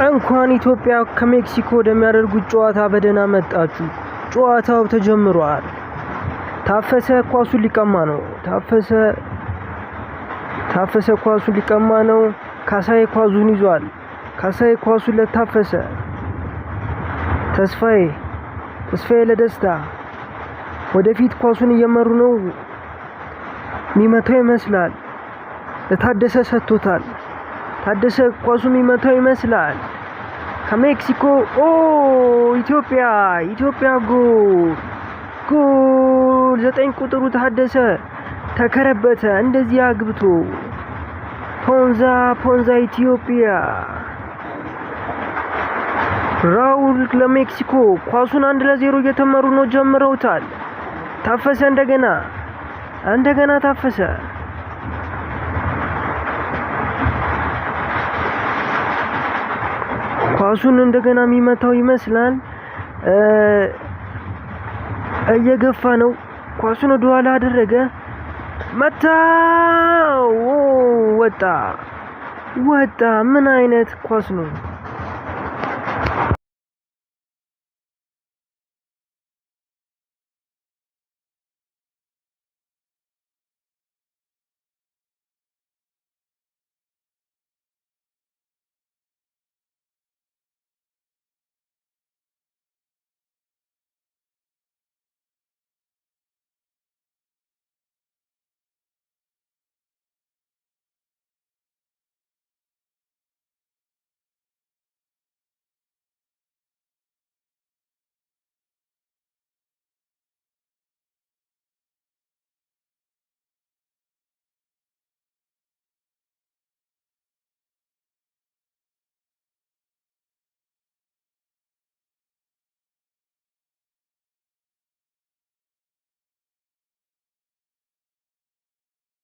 እንኳን ኢትዮጵያ ከሜክሲኮ ወደሚያደርጉት ጨዋታ በደህና መጣችሁ። ጨዋታው ተጀምሯል። ታፈሰ ኳሱን ሊቀማ ነው። ታፈሰ ኳሱን ሊቀማ ነው። ካሳዬ ኳሱን ይዟል። ካሳዬ ኳሱን ለታፈሰ። ተስፋዬ ለደስታ ወደፊት ኳሱን እየመሩ ነው። ሚመታው ይመስላል። ለታደሰ ሰጥቶታል። ታደሰ ኳሱን ሚመታው ይመስላል። ከሜክሲኮ ኢትዮጵያ ጎል 9 ቁጥሩ ታደሰ ተከረበተ። እንደዚህ አግብቶ ፖንዛ ኢትዮጵያ። ራውል ለሜክሲኮ ኳሱን 1-0 እየተመሩ ነው። ጀምረውታል። ታፈሰ እንደገና ታፈሰ ኳሱን እንደገና የሚመታው ይመስላል። እየገፋ ነው። ኳሱን ወደ ኋላ አደረገ። መታው። ወጣ። ምን አይነት ኳስ ነው!